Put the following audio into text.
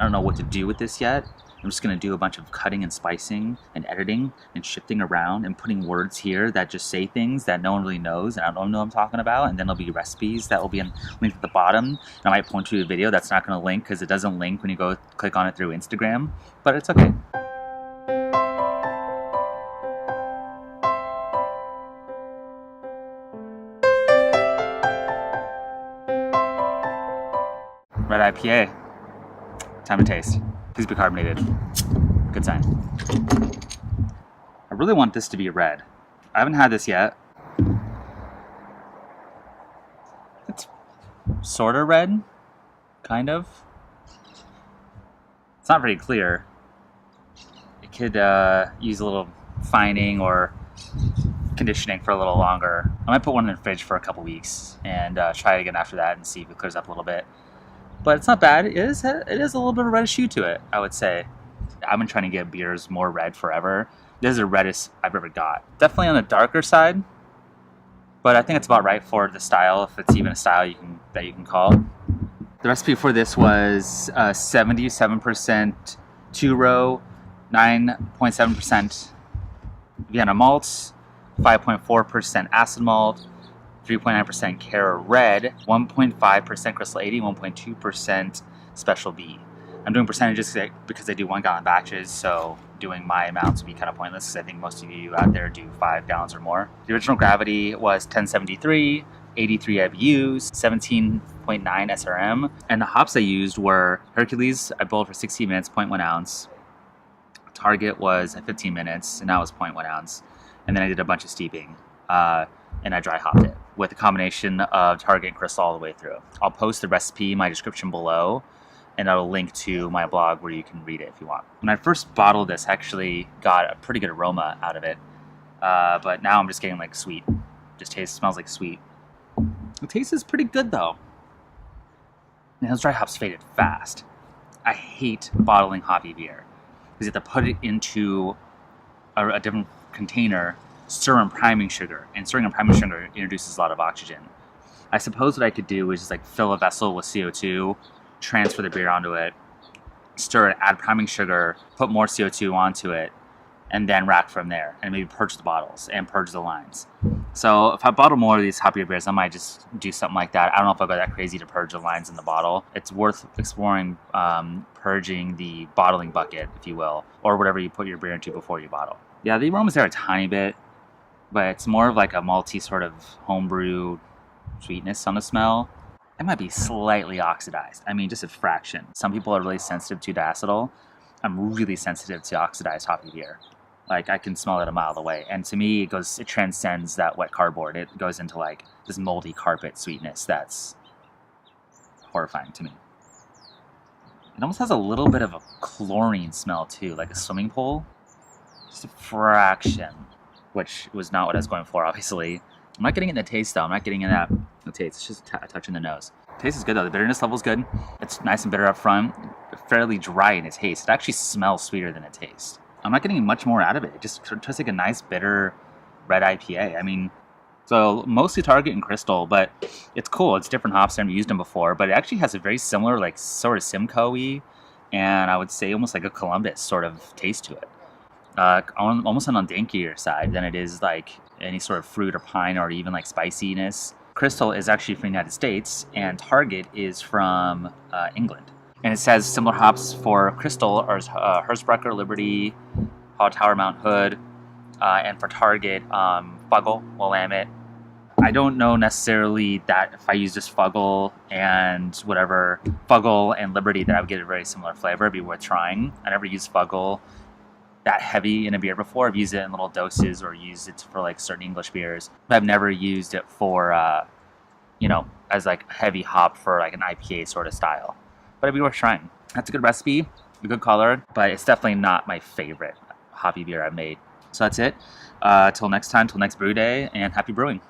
I don't know what to do with this yet. I'm just going to do a bunch of cutting and spicing and editing and shifting around and putting words here that just say things that no one really knows and I don't know what I'm talking about. And then there'll be recipes that will be linked at the bottom. And I might point to a video that's not going to link because it doesn't link when you go click on it through Instagram. But it's okay. Red IPA. Time to taste. Please be carbonated. Good sign. I really want this to be red. I haven't had this yet. It's sort of red. Kind of. It's not very clear. It could use a little fining or conditioning for a little longer. I might put one in the fridge for a couple weeks and try it again after that and see if it clears up a little bit. But it's not bad. It is a little bit of a reddish hue to it, I would say. I've been trying to get beers more red forever. This is the reddest I've ever got. Definitely on the darker side, but I think it's about right for the style, if it's even a style that you can call. The recipe for this was 77% two-row, 9.7% Vienna malts, 5.4% acid malt, 3.9% Cara Red, 1.5% Crystal 80, 1.2% Special B. I'm doing percentages because I do 1 gallon batches, so doing my amounts would be kind of pointless because I think most of you out there do 5 gallons or more. The original gravity was 1073, 83 IBUs, 17.9 SRM, and the hops I used were Hercules. I boiled for 16 minutes, 0.1 ounce. Target was at 15 minutes, and that was 0.1 ounce. And then I did a bunch of steeping, and I dry hopped it with a combination of Target and Crystal all the way through. I'll post the recipe in my description below, and I'll link to my blog where you can read it if you want. When I first bottled this, I actually got a pretty good aroma out of it, but now I'm just getting like sweet. Just smells like sweet. The taste is pretty good though. And those dry hops faded fast. I hate bottling hoppy beer because you have to put it into a different container, stir in priming sugar, and stirring in priming sugar introduces a lot of oxygen. I suppose what I could do is just like fill a vessel with CO2, transfer the beer onto it, stir it, add priming sugar, put more CO2 onto it, and then rack from there, and maybe purge the bottles and purge the lines. So if I bottle more of these hoppier beers, I might just do something like that. I don't know if I'll go that crazy to purge the lines in the bottle. It's worth exploring purging the bottling bucket, if you will, or whatever you put your beer into before you bottle. Yeah, the aroma's there a tiny bit, but it's more of like a malty sort of homebrew sweetness on the smell. It might be slightly oxidized. I mean, just a fraction. Some people are really sensitive to diacetyl. I'm really sensitive to oxidized hoppy beer. Like, I can smell it a mile away. And to me, it transcends that wet cardboard. It goes into like this moldy carpet sweetness that's horrifying to me. It almost has a little bit of a chlorine smell too, like a swimming pool. Just a fraction, which was not what I was going for, obviously. I'm not getting it in the taste though. I'm not getting in the taste. It's just a touch in the nose. The taste is good though. The bitterness level is good. It's nice and bitter up front. Fairly dry in its taste. It actually smells sweeter than it tastes. I'm not getting much more out of it. It just tastes like a nice bitter red IPA. I mean, so mostly Target and Crystal, but it's cool. It's different hops. I've used them before, but it actually has a very similar, like sort of Simcoe-y, and I would say almost like a Columbus sort of taste to it. Almost on the dankier side than it is like any sort of fruit or pine or even like spiciness. Crystal is actually from the United States, and Target is from England. And it says similar hops for Crystal are Hersbrucker, Liberty, Tower Mount Hood, and for Target, Fuggle, Willamette. I don't know necessarily that if I use just Fuggle and Liberty that I would get a very similar flavor. It'd be worth trying. I never used Fuggle that heavy in a beer before. I've used it in little doses or used it for like certain English beers, but I've never used it for, as like a heavy hop for like an IPA sort of style. But it'd be worth trying. That's a good recipe, a good color, but it's definitely not my favorite hoppy beer I've made. So that's it. Till next time, till next brew day, and happy brewing.